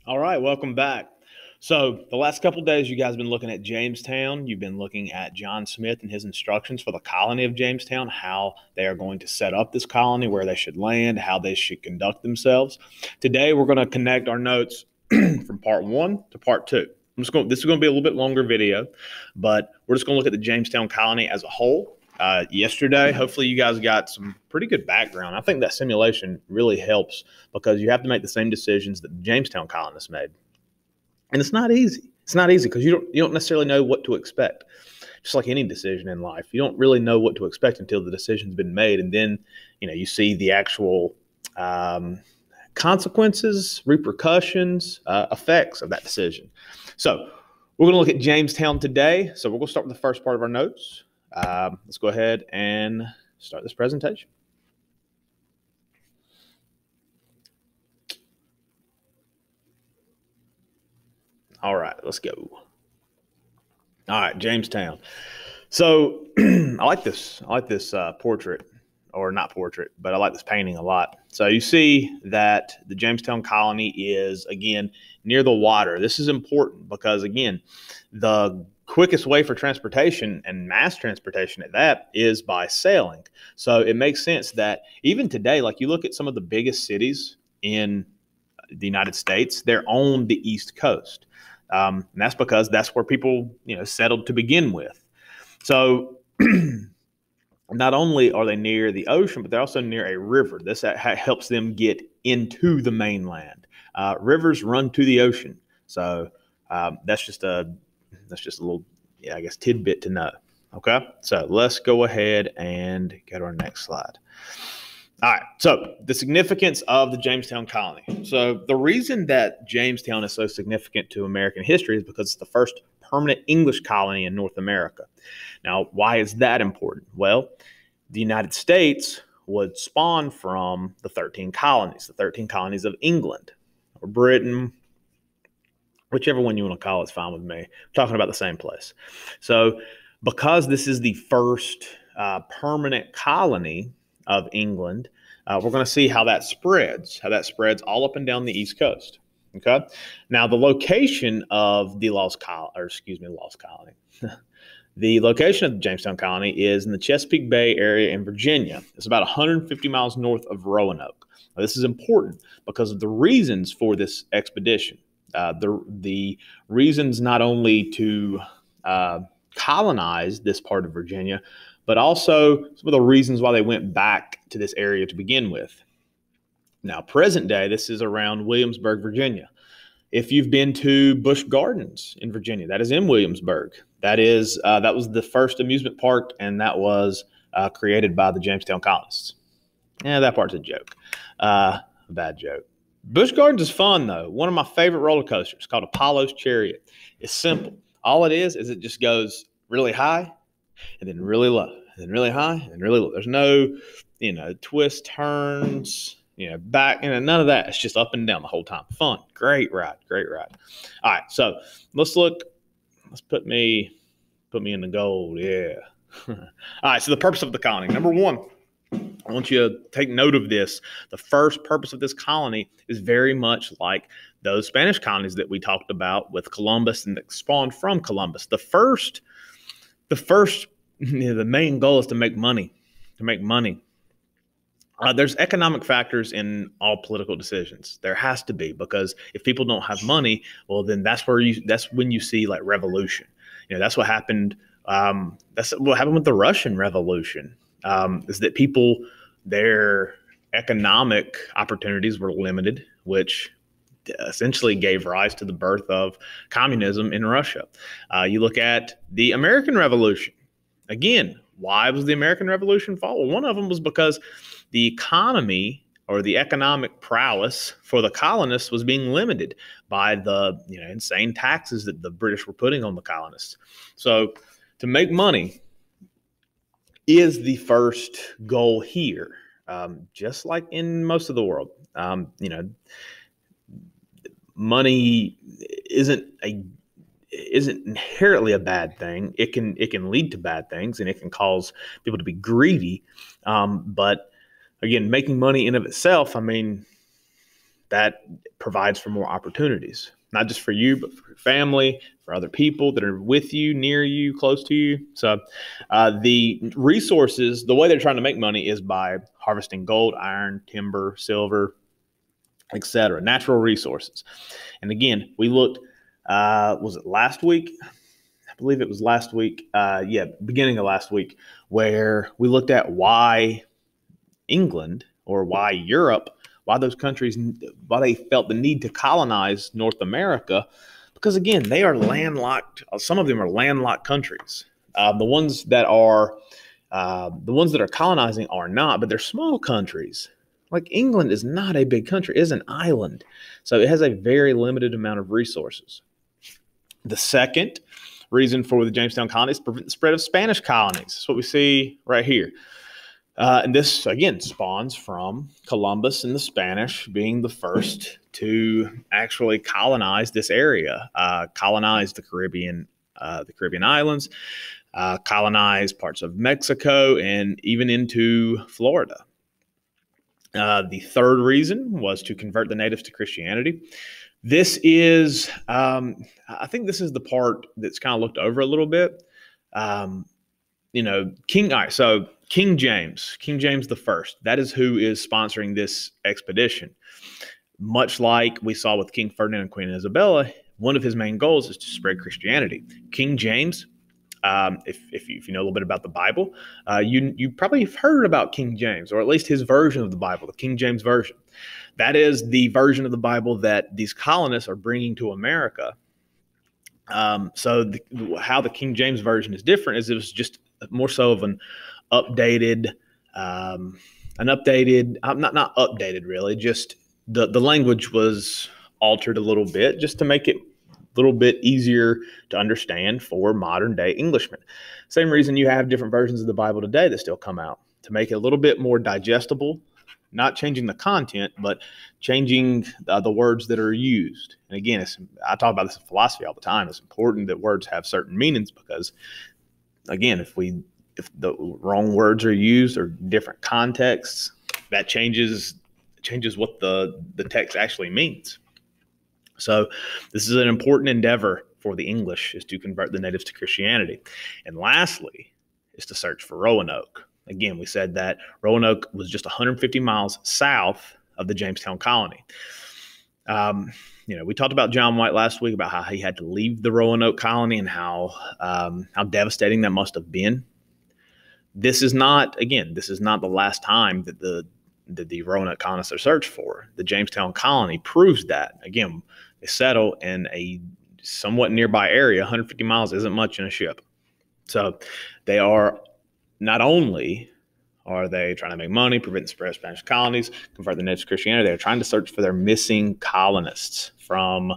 All right, welcome back. So, the last couple of days, you guys have been looking at Jamestown. You've been looking at John Smith and his instructions for the colony of Jamestown, how they are going to set up this colony, where they should land, how they should conduct themselves. Today, we're going to connect our notes from part one to part two. This is going to be a little bit longer video, but we're just going to look at the Jamestown colony as a whole. Yesterday, hopefully you guys got some pretty good background. I think that simulation really helps because you have to make the same decisions that the Jamestown colonists made. And it's not easy. It's not easy because you don't necessarily know what to expect. Just like any decision in life, you don't really know what to expect until the decision's been made, and then you see the actual consequences, repercussions, effects of that decision. So we're going to look at Jamestown today. So we're going to start with the first part of our notes. Let's go ahead and start this presentation. All right, let's go. All right, Jamestown. So I like this portrait, or not portrait, but I like this painting a lot. So you see that the Jamestown colony is, again, near the water. This is important because, again, the quickest way for transportation, and mass transportation at that, is by sailing. So it makes sense that even today, like you look at some of the biggest cities in the United States, they're on the East Coast. And that's because that's where people, settled to begin with. So not only are they near the ocean, but they're also near a river. This helps them get into the mainland. Rivers run to the ocean. So that's just a little, I guess, tidbit to know. Okay, so let's go ahead and go to our next slide. All right, so the significance of the Jamestown colony. So the reason that Jamestown is so significant to American history is because it's the first permanent English colony in North America. Now, why is that important? Well, the United States would spawn from the 13 colonies of England or Britain, whichever one you want to call it's fine with me. I'm talking about the same place. So because this is the first permanent colony of England, we're going to see how that spreads all up and down the East Coast. Okay. Now, the location of the lost colony. The location of the Jamestown colony is in the Chesapeake Bay area in Virginia. It's about 150 miles north of Roanoke. Now, this is important because of the reasons for this expedition. The reasons not only to colonize this part of Virginia, but also some of the reasons why they went back to this area to begin with. Now, present day, this is around Williamsburg, Virginia. If you've been to Busch Gardens in Virginia, that is in Williamsburg. That was the first amusement park, and that was created by the Jamestown colonists. Yeah, that part's a joke. Bad joke. Busch Gardens is fun, though. One of my favorite roller coasters, called Apollo's Chariot. It's simple. All it is it just goes really high and then really low, and then really high and then really low. There's no, twists, turns, back, none of that. It's just up and down the whole time. Fun. Great ride. All right, so let's put me in the gold. Yeah. All right, so the purpose of the colony. Number one, I want you to take note of this. The first purpose of this colony is very much like those Spanish colonies that we talked about with Columbus and that spawned from Columbus. The main goal is to make money. There's economic factors in all political decisions. There has to be, because if people don't have money, well, then that's when you see like revolution. That's what happened. That's what happened with the Russian Revolution. Is that people, their economic opportunities were limited, which essentially gave rise to the birth of communism in Russia. You look at the American Revolution. Again, why was the American Revolution fought? Well, one of them was because the economy, or the economic prowess for the colonists, was being limited by the insane taxes that the British were putting on the colonists. So to make money is the first goal here, just like in most of the world. Money isn't inherently a bad thing. It can lead to bad things, and it can cause people to be greedy. But again, making money in of itself, that provides for more opportunities, not just for you, but for your family, for other people that are with you, near you, close to you. So the resources, the way they're trying to make money is by harvesting gold, iron, timber, silver, etc., natural resources. And again, we looked, was it last week? I believe it was last week. Beginning of last week, where we looked at why England or why Europe, why those countries, why they felt the need to colonize North America, because again, they are landlocked. Some of them are landlocked countries. The ones that are colonizing are not, but they're small countries. Like England is not a big country; it is an island, so it has a very limited amount of resources. The second reason for the Jamestown colony is to prevent the spread of Spanish colonies. That's what we see right here. And this, again, spawns from Columbus and the Spanish being the first to actually colonize this area, colonize the Caribbean islands, colonize parts of Mexico, and even into Florida. The third reason was to convert the natives to Christianity. This is, I think this is the part that's kind of looked over a little bit. King James the First, that is who is sponsoring this expedition. Much like we saw with King Ferdinand and Queen Isabella, one of his main goals is to spread Christianity. King James, if you know a little bit about the Bible, you probably have heard about King James, or at least his version of the Bible, the King James Version. That is the version of the Bible that these colonists are bringing to America. How the King James Version is different is it was just more so of an updated, not updated really, just the language was altered a little bit just to make it a little bit easier to understand for modern day Englishmen. Same reason you have different versions of the Bible today that still come out, to make it a little bit more digestible, not changing the content, but changing the words that are used. And again, I talk about this in philosophy all the time. It's important that words have certain meanings because, again, if the wrong words are used or different contexts, that changes what the text actually means. So this is an important endeavor for the English, is to convert the natives to Christianity. And lastly is to search for Roanoke. Again, we said that Roanoke was just 150 miles south of the Jamestown colony. We talked about John White last week, about how he had to leave the Roanoke colony and how devastating that must have been. This is not the last time that the Roanoke colonists are searched for. The Jamestown colony proves that. Again, they settle in a somewhat nearby area. 150 miles isn't much in a ship. So they are, not only are they trying to make money, prevent the spread of Spanish colonies, convert the natives to Christianity, they're trying to search for their missing colonists from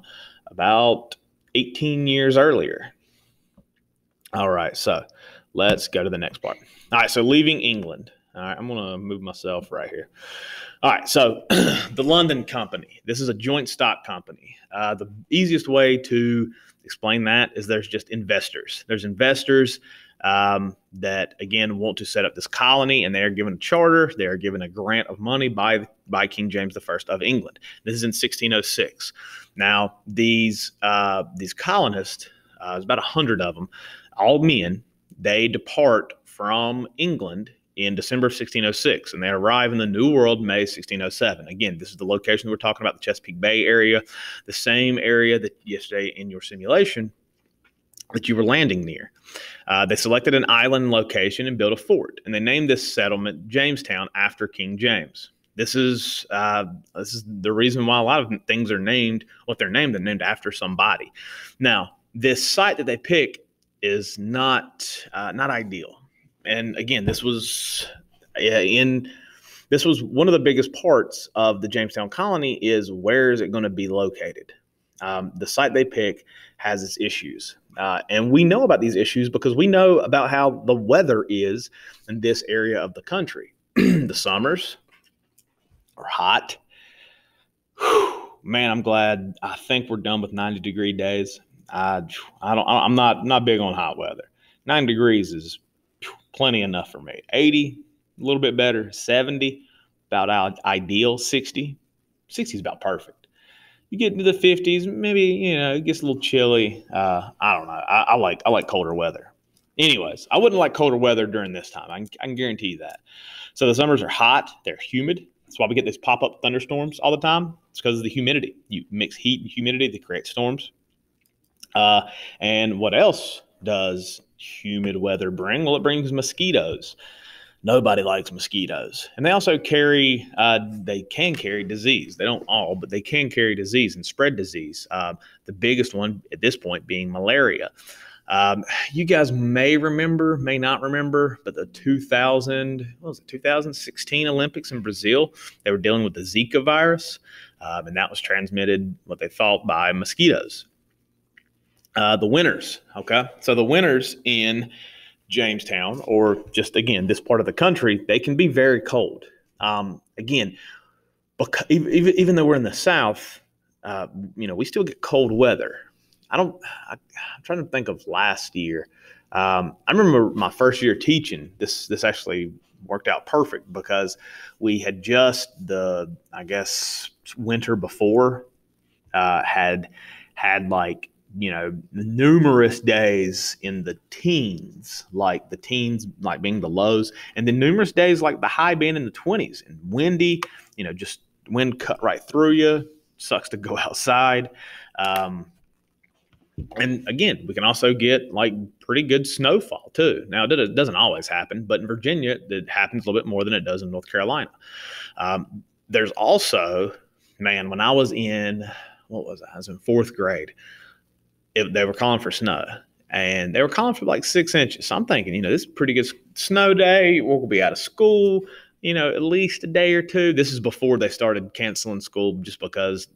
about 18 years earlier. All right, so let's go to the next part. All right, so leaving England. All right, I'm going to move myself right here. All right, so the London Company. This is a joint stock company. The easiest way to explain that is there's just investors. There's investors that, again, want to set up this colony, and they are given a charter. They are given a grant of money by King James I of England. This is in 1606. Now, these colonists, there's about 100 of them, all men. They depart from England in December of 1606, and they arrive in the New World May 1607. Again, this is the location that we're talking about, the Chesapeake Bay area, the same area that yesterday in your simulation that you were landing near. They selected an island location and built a fort, and they named this settlement Jamestown after King James. This is the reason why a lot of things are named what they're named. They're named after somebody. Now, this site that they pick is not ideal. And again, this was one of the biggest parts of the Jamestown colony is where is it going to be located? The site they pick has its issues. And we know about these issues because we know about how the weather is in this area of the country. The summers are hot. Whew, man, I'm glad. I think we're done with 90-degree days. I'm not big on hot weather. 9 degrees is plenty enough for me. 80, a little bit better. 70, about ideal. 60, 60 is about perfect. You get into the 50s, maybe, you know, it gets a little chilly. I don't know. I like colder weather. Anyways, I wouldn't like colder weather during this time. I can guarantee you that. So the summers are hot. They're humid. That's why we get these pop-up thunderstorms all the time. It's because of the humidity. You mix heat and humidity to create storms. And what else does humid weather bring? Well, it brings mosquitoes. Nobody likes mosquitoes. And they also they can carry disease. They don't all, but they can carry disease and spread disease. The biggest one at this point being malaria. You guys may remember, may not remember, but the 2016 Olympics in Brazil, they were dealing with the Zika virus, and that was transmitted, what they thought, by mosquitoes. The winters, okay? So the winters in Jamestown, or just, again, this part of the country, they can be very cold. Again, because even though we're in the South, we still get cold weather. I'm trying to think of last year. I remember my first year teaching. This actually worked out perfect because we had just winter before had like, numerous days in the teens, like the teens, like being the lows, and then numerous days like the high being in the 20s and windy, just wind cut right through you. Sucks to go outside. And again, we can also get like pretty good snowfall too. Now, it doesn't always happen, but in Virginia, it happens a little bit more than it does in North Carolina. There's also, when I was in, I was in fourth grade. They were calling for snow, and they were calling for like 6 inches. So I'm thinking, this is a pretty good snow day. We'll be out of school, at least a day or two. This is before they started canceling school just because,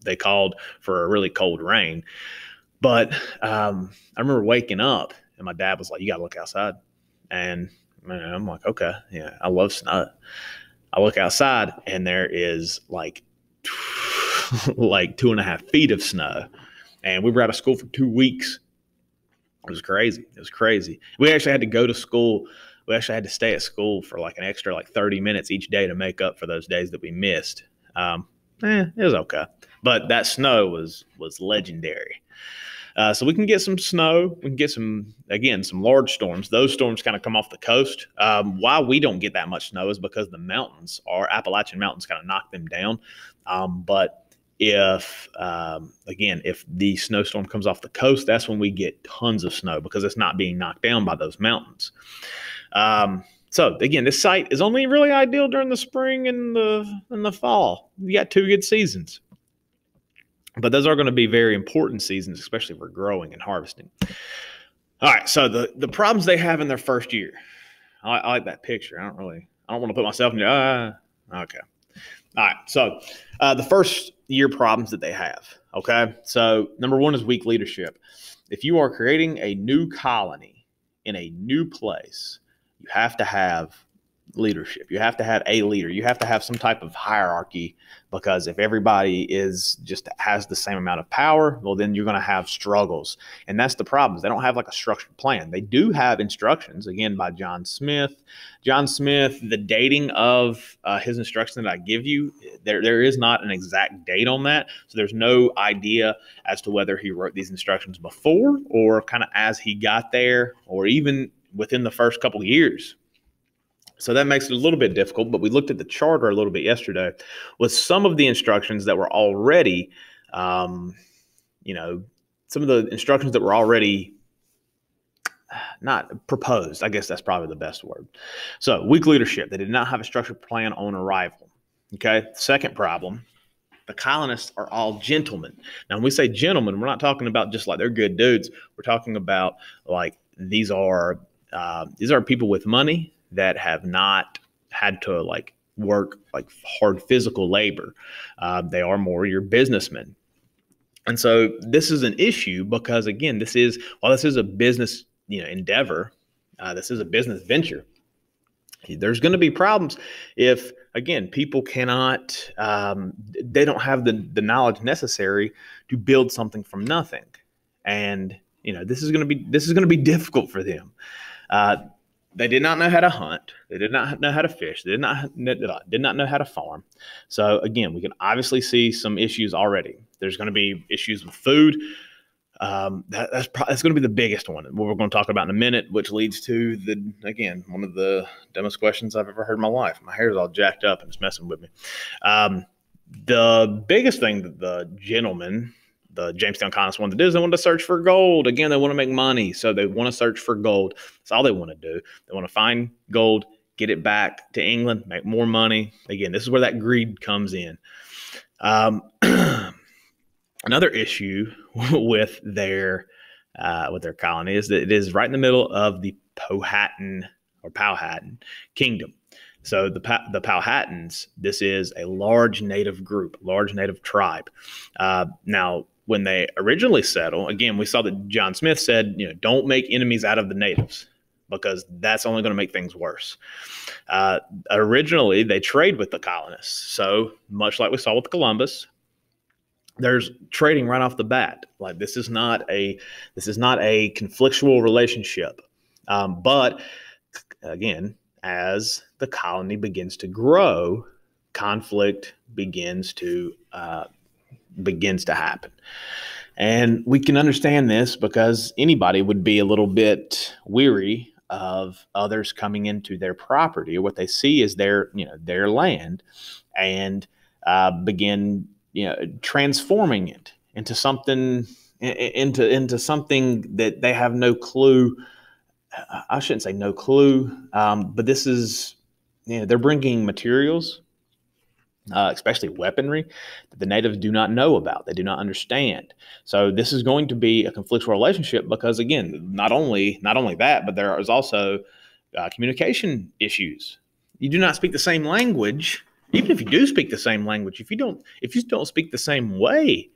they called for a really cold rain. But I remember waking up and my dad was like, "You got to look outside." And I'm like, "Okay, yeah, I love snow." I look outside and there is like 2.5 feet of snow. And we were out of school for 2 weeks. It was crazy. We actually had to go to school. We actually had to stay at school for like an extra 30 minutes each day to make up for those days that we missed. It was okay. But that snow was legendary. So we can get some snow. We can get some large storms. Those storms kind of come off the coast. Why we don't get that much snow is because the mountains, our Appalachian mountains, kind of knock them down. But if the snowstorm comes off the coast, that's when we get tons of snow because it's not being knocked down by those mountains. So again, this site is only really ideal during the spring and the fall. You got 2 good seasons. But those are going to be very important seasons, especially for growing and harvesting. All right, so the problems they have in their first year. I like that picture. I don't want to put myself in there. Okay. All right, so the first year problems that they have, okay? So number one is weak leadership. If you are creating a new colony in a new place, you have to have leadership. You have to have a leader. You have to have some type of hierarchy, because if everybody has the same amount of power, well, then you're going to have struggles. And that's the problem. They don't have like a structured plan. They do have instructions, again, by John Smith. John Smith, the dating of his instructions that I give you, there is not an exact date on that. So there's no idea as to whether he wrote these instructions before or kind of as he got there, or even within the first couple of years. So that makes it a little bit difficult, but we looked at the charter a little bit yesterday with some of the instructions that were already, some of the instructions that were already not proposed. I guess that's probably the best word. So weak leadership. They did not have a structured plan on arrival. Okay. Second problem, the colonists are all gentlemen. Now, when we say gentlemen, we're not talking about just like they're good dudes. We're talking about like these are people with money that have not had to like work like hard physical labor. They are more your businessmen. And so this is an issue because, again, this is a business endeavor. This is a business venture. There's going to be problems if, again, people cannot, they don't have the knowledge necessary to build something from nothing. And, this is going to be difficult for them. They did not know how to hunt. They did not know how to fish. They did not know how to farm. So again, we can obviously see some issues already. There's going to be issues with food. That's going to be the biggest one. What we're going to talk about in a minute, which leads to one of the dumbest questions I've ever heard in my life. My hair is all jacked up and it's messing with me. The biggest thing that the Jamestown colonists wanted to do is they wanted to search for gold. Again, they want to make money, so they want to search for gold. That's all they want to do. They want to find gold, get it back to England, make more money. Again, this is where that greed comes in. Another issue with their colony is that it is right in the middle of the Powhatan Kingdom. So the Powhatans, this is a large native group, large native tribe. Now, when they originally settle, again, we saw that John Smith said, don't make enemies out of the natives because that's only going to make things worse. Originally, they trade with the colonists. So much like we saw with Columbus, there's trading right off the bat. Like this is not a conflictual relationship. But again, as the colony begins to grow, conflict begins to happen. And we can understand this because anybody would be a little bit weary of others coming into their property, or what they see is their land, and begin transforming it into something that they have no clue. I shouldn't say no clue, but this is, they're bringing materials, especially weaponry, that the natives do not know about. They do not understand. So this is going to be a conflictual relationship because, again, not only that, but there is also communication issues. You do not speak the same language. Even if you do speak the same language, if you don't speak the same way,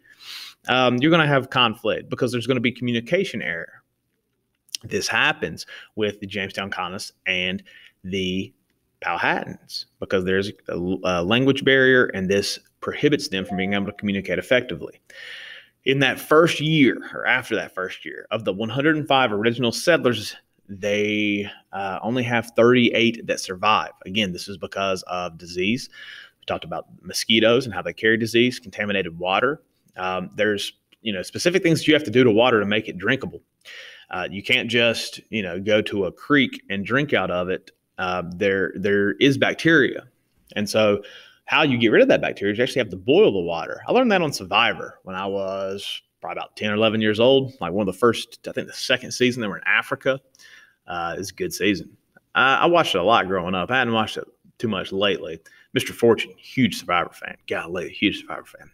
you're going to have conflict because there's going to be communication error. This happens with the Jamestown colonists and the Powhatans because there's a language barrier, and this prohibits them from being able to communicate effectively. In that first year, or after that first year, of the 105 original settlers, they only have 38 that survive. Again, this is because of disease. We talked about mosquitoes and how they carry disease, contaminated water. There's specific things that you have to do to water to make it drinkable. You can't just go to a creek and drink out of it. There is bacteria, and so how you get rid of that bacteria is you actually have to boil the water. I learned that on Survivor when I was probably about 10 or 11 years old. Like one of the first, I think the second season, they were in Africa. It's a good season. I watched it a lot growing up. I hadn't watched it too much lately. Mr. Fortune, huge Survivor fan. Golly, huge Survivor fan.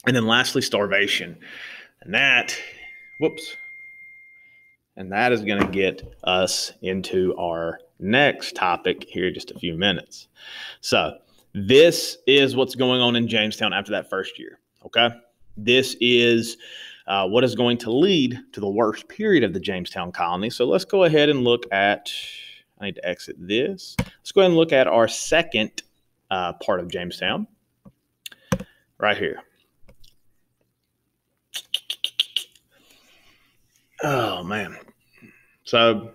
And then lastly, starvation. And that is going to get us into our next topic here in just a few minutes. So this is what's going on in Jamestown after that first year, okay? This is what is going to lead to the worst period of the Jamestown colony. So let's go ahead and look at, I need to exit this. Let's go ahead and look at our second part of Jamestown right here. Oh, man. So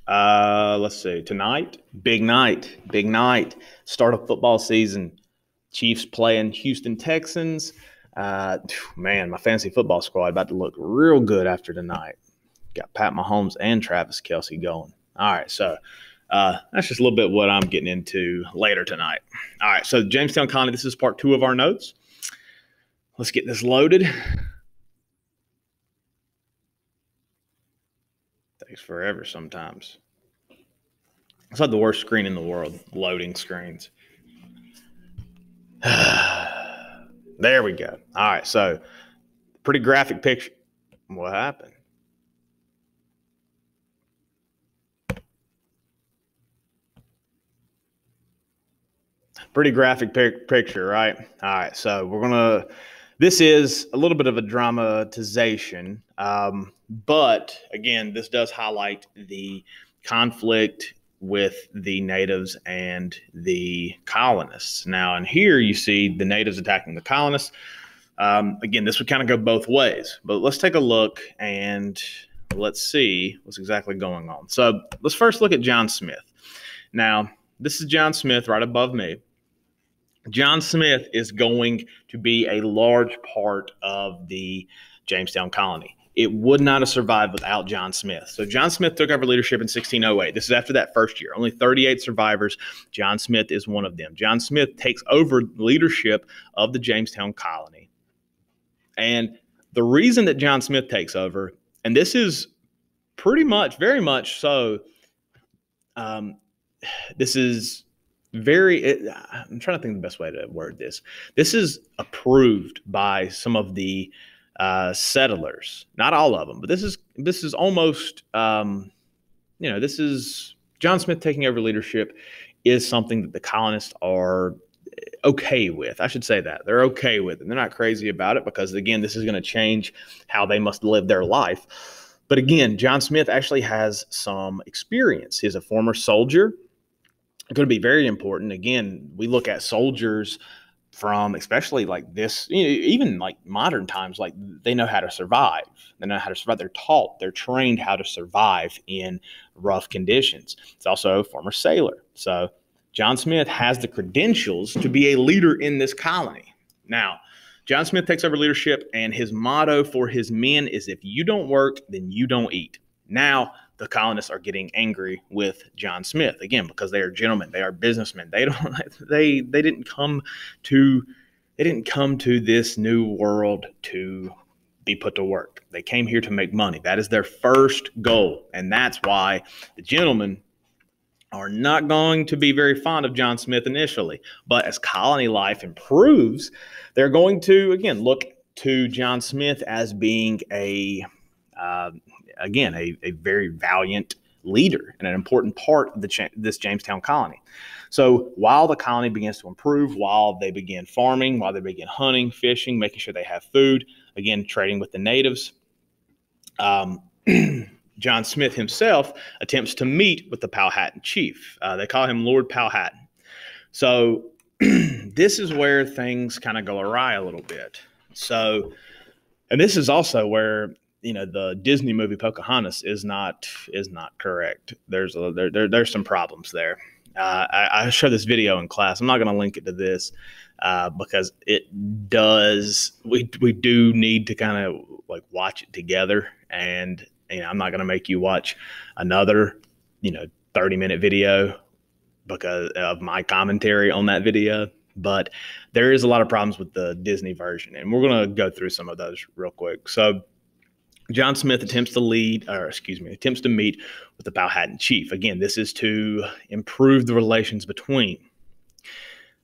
let's see. Tonight, big night. Start of football season. Chiefs playing Houston Texans. Man, my fantasy football squad about to look real good after tonight. Got Pat Mahomes and Travis Kelce going. All right, so that's just a little bit what I'm getting into later tonight. All right, so Jamestown Colony, this is part 2 of our notes. Let's get this loaded. Takes forever sometimes. It's like the worst screen in the world, loading screens. There we go. All right, so pretty graphic picture. What happened? Pretty graphic picture, right? All right, so this is a little bit of a dramatization, but again, this does highlight the conflict with the natives and the colonists. Now, and here you see the natives attacking the colonists. Again, this would kind of go both ways, but let's take a look and let's see what's exactly going on. So let's first look at John Smith. Now, this is John Smith right above me. John Smith is going to be a large part of the Jamestown Colony. It would not have survived without John Smith. So John Smith took over leadership in 1608. This is after that first year. Only 38 survivors. John Smith is one of them. John Smith takes over leadership of the Jamestown Colony. And the reason that John Smith takes over, and this is pretty much, very much so, this is I'm trying to think of the best way to word this. This is approved by some of the settlers, not all of them, but this is almost, this is John Smith taking over leadership is something that the colonists are okay with. I should say that they're okay with it. They're not crazy about it because, again, this is going to change how they must live their life. But again, John Smith actually has some experience. He's a former soldier. It's going to be very important. Again, we look at soldiers from especially like this, even like modern times, like they know how to survive. They know how to survive. They're taught, they're trained how to survive in rough conditions. It's also a former sailor. So John Smith has the credentials to be a leader in this colony. Now, John Smith takes over leadership, and his motto for his men is, if you don't work, then you don't eat. Now, the colonists are getting angry with John Smith, again, because they are gentlemen, they are businessmen. They didn't come to this new world to be put to work. They came here to make money. That is their first goal. And that's why the gentlemen are not going to be very fond of John Smith initially. But as colony life improves, they're going to, again, look to John Smith as being a very valiant leader and an important part of this Jamestown colony. So while the colony begins to improve, while they begin farming, while they begin hunting, fishing, making sure they have food, again, trading with the natives, John Smith himself attempts to meet with the Powhatan chief. They call him Lord Powhatan. So this is where things kind of go awry a little bit. So, and this is also where, the Disney movie Pocahontas is not correct. There's some problems there. I showed this video in class. I'm not going to link it to this because it does. We do need to kind of like watch it together, and I'm not going to make you watch another 30-minute video because of my commentary on that video. But there is a lot of problems with the Disney version, and we're going to go through some of those real quick. So John Smith attempts to meet with the Powhatan chief. Again, this is to improve the relations between.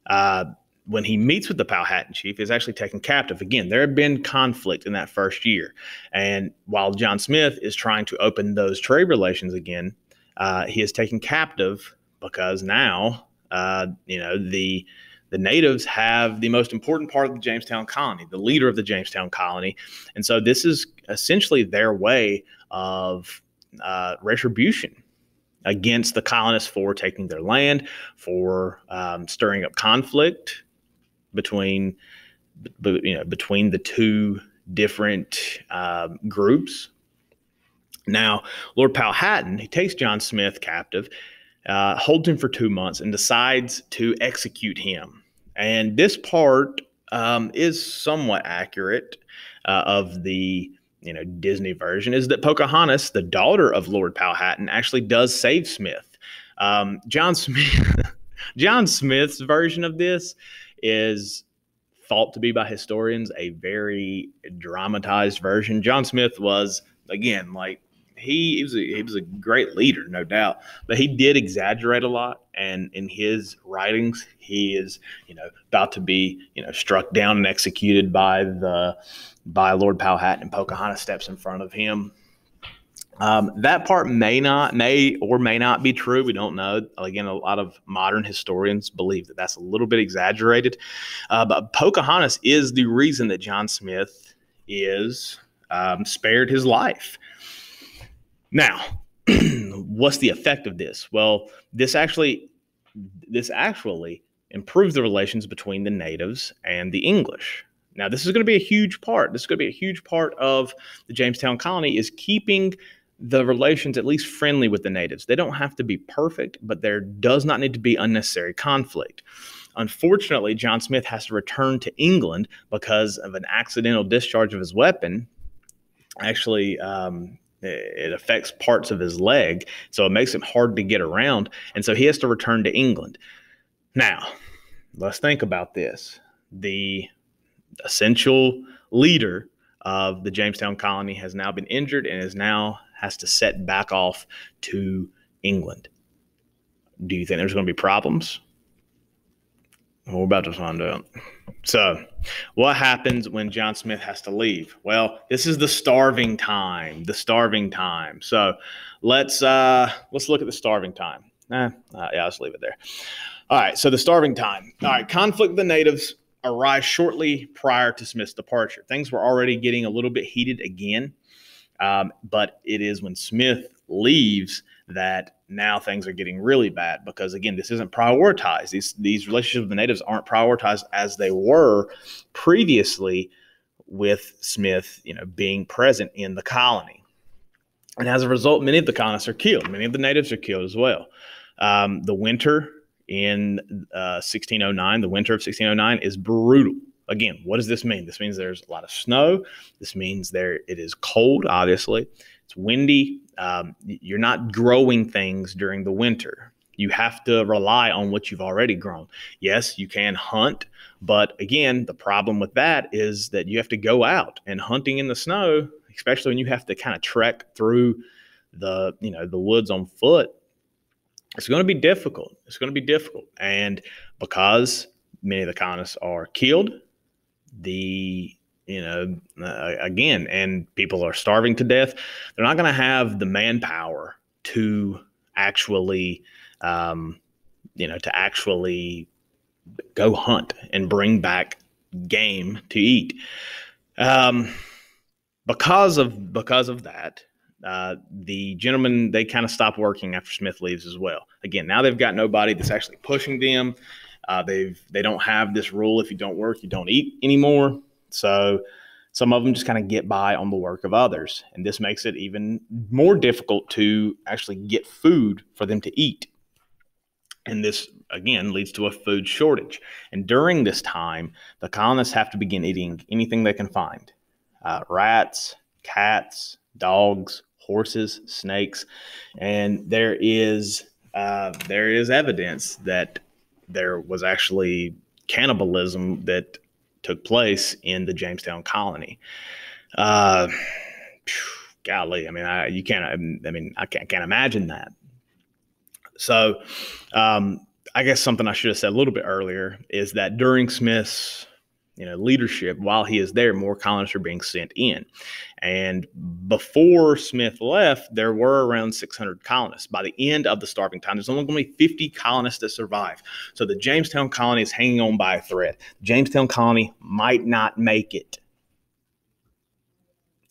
When he meets with the Powhatan chief, he's actually taken captive. Again, there had been conflict in that first year. And while John Smith is trying to open those trade relations again, he is taken captive because now, the natives have the most important part of the Jamestown colony, the leader of the Jamestown colony. And so this is essentially their way of retribution against the colonists for taking their land, for stirring up conflict between the two different groups. Now, Lord Powhatan, he takes John Smith captive, holds him for 2 months, and decides to execute him. And this part is somewhat accurate of the Disney version, is that Pocahontas, the daughter of Lord Powhatan, actually does save Smith. John Smith's version of this is thought to be by historians a very dramatized version. John Smith was, again, like, he was a great leader, no doubt, but he did exaggerate a lot. And in his writings, he is, about to be, struck down and executed by Lord Powhatan, and Pocahontas steps in front of him. That part may or may not be true. We don't know. Again, a lot of modern historians believe that that's a little bit exaggerated. But Pocahontas is the reason that John Smith is spared his life. Now, what's the effect of this? Well, this actually improves the relations between the natives and the English. Now, this is going to be a huge part. This is going to be a huge part of the Jamestown colony, is keeping the relations at least friendly with the natives. They don't have to be perfect, but there does not need to be unnecessary conflict. Unfortunately, John Smith has to return to England because of an accidental discharge of his weapon. Actually, it affects parts of his leg, so it makes it hard to get around, and so he has to return to England. Now, let's think about this. The essential leader of the Jamestown Colony has now been injured and has to set back off to England. Do you think there's going to be problems? Well, we're about to find out. So, what happens when John Smith has to leave? Well, this is the starving time. The starving time. So, let's look at the starving time. Yeah, let's leave it there. All right. So, the starving time. All right. Conflict with the natives arrived shortly prior to Smith's departure. Things were already getting a little bit heated again, but it is when Smith leaves that now things are getting really bad because, again, this isn't prioritized. These relationships with the natives aren't prioritized as they were previously with Smith, being present in the colony. And as a result, many of the colonists are killed. Many of the natives are killed as well. The winter in 1609, the winter of 1609 is brutal. Again, what does this mean? This means there's a lot of snow. This means it is cold, obviously. It's windy. You're not growing things during the winter. You have to rely on what you've already grown. Yes, you can hunt, but again, the problem with that is that you have to go out, and hunting in the snow, especially when you have to kind of trek through the woods on foot, it's going to be difficult. It's going to be difficult. And because many of the colonists are killed, again, and people are starving to death, they're not going to have the manpower to actually, go hunt and bring back game to eat. Because of that, the gentlemen, they kind of stop working after Smith leaves as well. Again, now they've got nobody that's actually pushing them. They don't have this rule: if you don't work, you don't eat anymore. So some of them just kind of get by on the work of others, and this makes it even more difficult to actually get food for them to eat. And this, again, leads to a food shortage. And during this time, the colonists have to begin eating anything they can find: rats, cats, dogs, horses, snakes. And there is evidence that there was actually cannibalism that took place in the Jamestown Colony. Golly, I can't imagine that. So, I guess something I should have said a little bit earlier is that during Smith's leadership, while he is there, more colonists are being sent in. And before Smith left, there were around 600 colonists. By the end of the starving time, there's only going to be 50 colonists that survive. So the Jamestown Colony is hanging on by a thread. Jamestown Colony might not make it.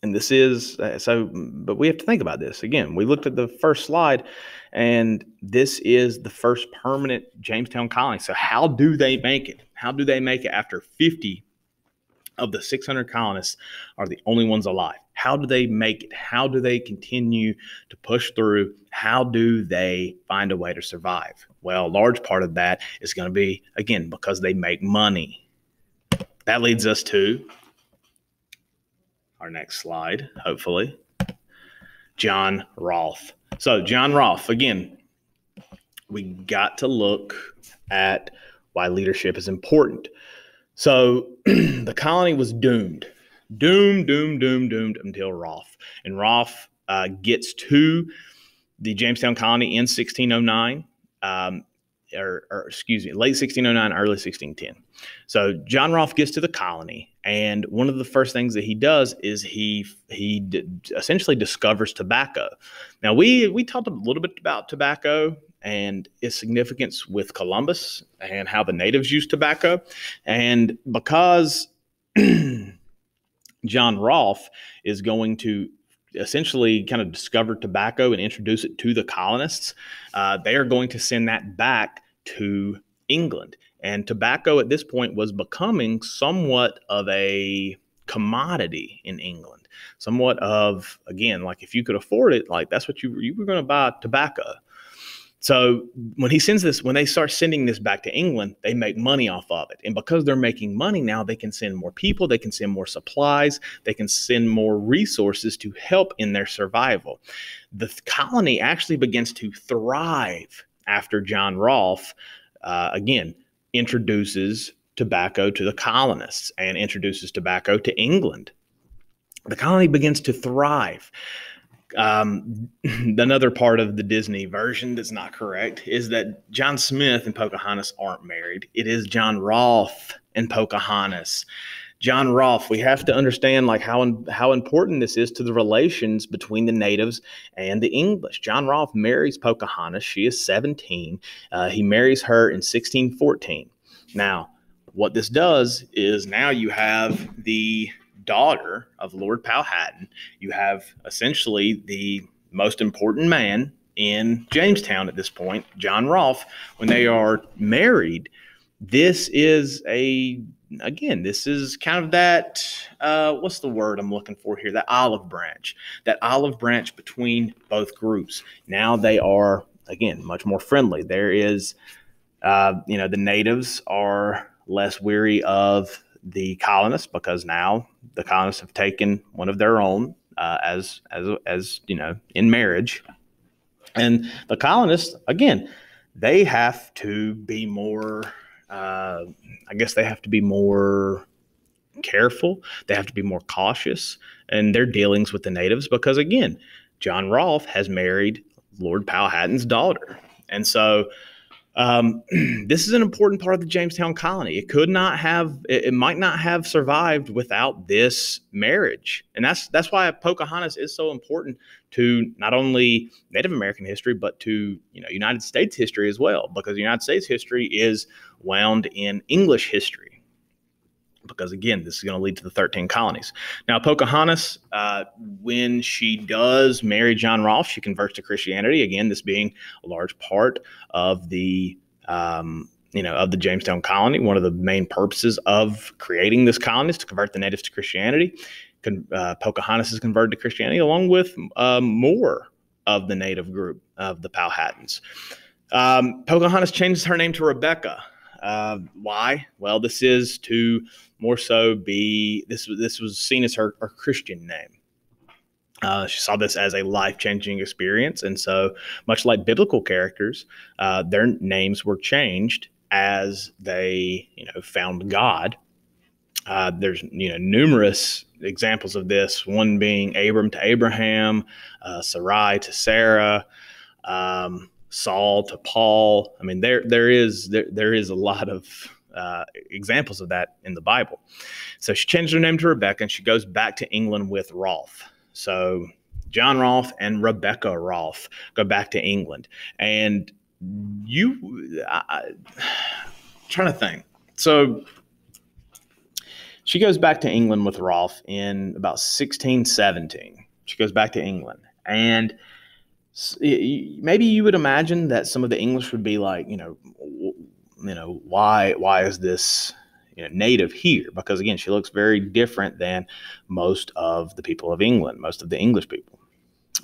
And this is but we have to think about this. Again, we looked at the first slide, and this is the first permanent Jamestown Colony. So how do they make it? How do they make it after 50 of the 600 colonists are the only ones alive? How do they make it? How do they continue to push through? How do they find a way to survive? Well, a large part of that is going to be, again, because they make money. That leads us to our next slide, hopefully. John Rolfe. So John Rolfe, again, we got to look at why leadership is important. So the colony was doomed until Rolfe. And Rolfe gets to the Jamestown Colony in 1609, late 1609, early 1610. So John Rolfe gets to the colony, and one of the first things that he does is he essentially discovers tobacco. Now, we talked a little bit about tobacco and its significance with Columbus and how the natives used tobacco. And because John Rolfe is going to essentially kind of discover tobacco and introduce it to the colonists, they are going to send that back to England. And tobacco at this point was becoming somewhat of a commodity in England, somewhat of, again, like if you could afford it, like that's what you were going to buy tobacco. So when they start sending this back to England, they make money off of it. And because they're making money now, they can send more people, they can send more supplies, they can send more resources to help in their survival. The colony actually begins to thrive after John Rolfe, again, introduces tobacco to the colonists and introduces tobacco to England. The colony begins to thrive. Another part of the Disney version that's not correct is that John Smith and Pocahontas aren't married. It is John Rolfe and Pocahontas. John Rolfe, we have to understand like how important this is to the relations between the natives and the English. John Rolfe marries Pocahontas. She is 17. He marries her in 1614. Now, what this does is now you have the daughter of Lord Powhatan. You have essentially the most important man in Jamestown at this point, John Rolfe. When they are married, this is this is kind of that, what's the word I'm looking for here? That olive branch between both groups. Now they are, again, much more friendly. There is, the natives are less weary of the colonists because now the colonists have taken one of their own as in marriage. And the colonists, again, they have to be more, they have to be more careful. They have to be more cautious in their dealings with the natives because, again, John Rolfe has married Lord Powhatan's daughter. And so this is an important part of the Jamestown colony. It might not have survived without this marriage. And that's why Pocahontas is so important to not only Native American history, but to, United States history as well, because United States history is wound in English history. Because, again, this is going to lead to the 13 colonies. Now, Pocahontas, when she does marry John Rolfe, she converts to Christianity. Again, this being a large part of the, of the Jamestown colony. One of the main purposes of creating this colony is to convert the natives to Christianity. Pocahontas is converted to Christianity along with more of the native group of the Powhatans. Pocahontas changes her name to Rebecca. Why? Well, this is to more so be, this was seen as her Christian name. She saw this as a life-changing experience. And so much like biblical characters, their names were changed as they, found God. There's, numerous examples of this, one being Abram to Abraham, Sarai to Sarah, Saul to Paul. I mean, there is a lot of examples of that in the Bible. So she changed her name to Rebecca, and she goes back to England with Rolfe. So John Rolfe and Rebecca Rolfe go back to England, and trying to think. So she goes back to England with Rolfe in about 1617. She goes back to England, and maybe you would imagine that some of the English would be like, why is this native here? Because, again, she looks very different than most of the people of England, most of the English people.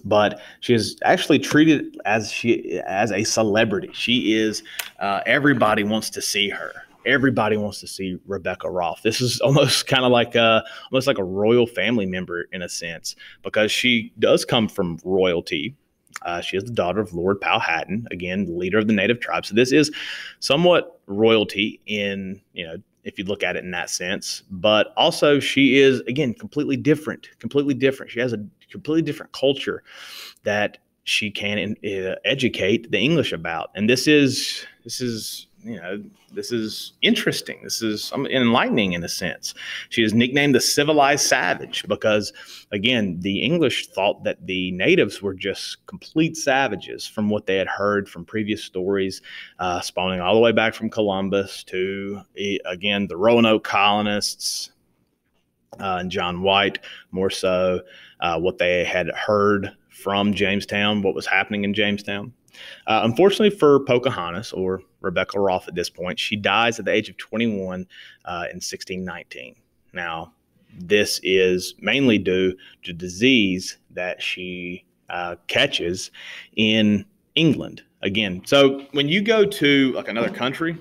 But she is actually treated as a celebrity. She is, everybody wants to see her. Everybody wants to see Rebecca Rolfe. This is almost kind of like a royal family member in a sense, because she does come from royalty. She is the daughter of Lord Powhatan, again, the leader of the native tribe. So this is somewhat royalty in, if you look at it in that sense. But also she is, again, completely different. She has a completely different culture that she can educate the English about. And this is interesting. This is enlightening in a sense. She is nicknamed the civilized savage because, again, the English thought that the natives were just complete savages from what they had heard from previous stories, spawning all the way back from Columbus to, again, the Roanoke colonists, and John White, more so what they had heard from Jamestown, what was happening in Jamestown. Unfortunately for Pocahontas, or Rebecca Rolfe at this point, she dies at the age of 21 in 1619. Now, this is mainly due to disease that she catches in England. Again, so when you go to like another country,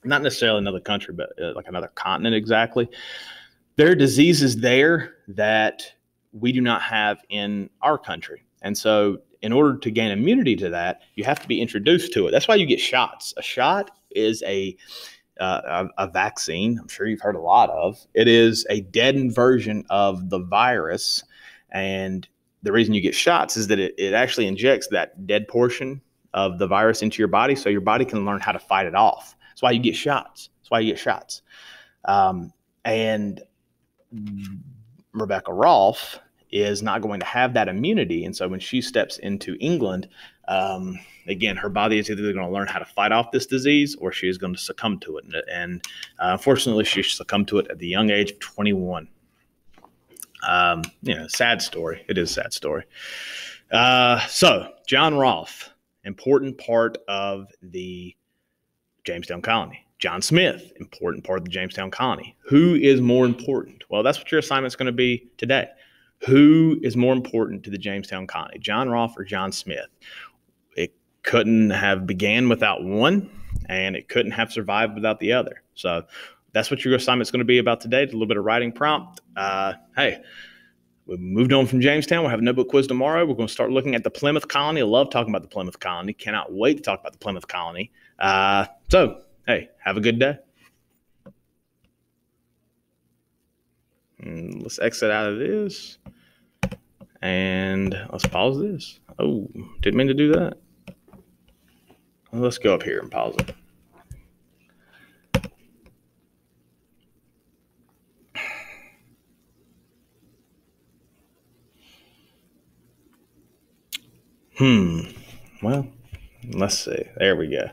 not necessarily another country, but like another continent exactly, there are diseases there that we do not have in our country. And so in order to gain immunity to that, you have to be introduced to it. That's why you get shots. A shot is a vaccine. I'm sure you've heard a lot of. It is a deadened version of the virus. And the reason you get shots is that it actually injects that dead portion of the virus into your body so your body can learn how to fight it off. That's why you get shots. That's why you get shots. And Rebecca Rolfe is not going to have that immunity. And so when she steps into England, again, her body is either going to learn how to fight off this disease or she is going to succumb to it. And unfortunately, she succumbed to it at the young age of 21. Sad story. It is a sad story. So John Rolfe, important part of the Jamestown Colony. John Smith, important part of the Jamestown Colony. Who is more important? Well, that's what your assignment is going to be today. Who is more important to the Jamestown Colony, John Rolfe or John Smith? It couldn't have began without one, and it couldn't have survived without the other. So that's what your assignment is going to be about today. It's a little bit of writing prompt. Hey, we moved on from Jamestown. We'll have a notebook quiz tomorrow. We're going to start looking at the Plymouth Colony. I love talking about the Plymouth Colony. Cannot wait to talk about the Plymouth Colony. So, hey, have a good day. And let's exit out of this. And let's pause this. Oh, didn't mean to do that. Well, let's go up here and pause it. Well, let's see. There we go.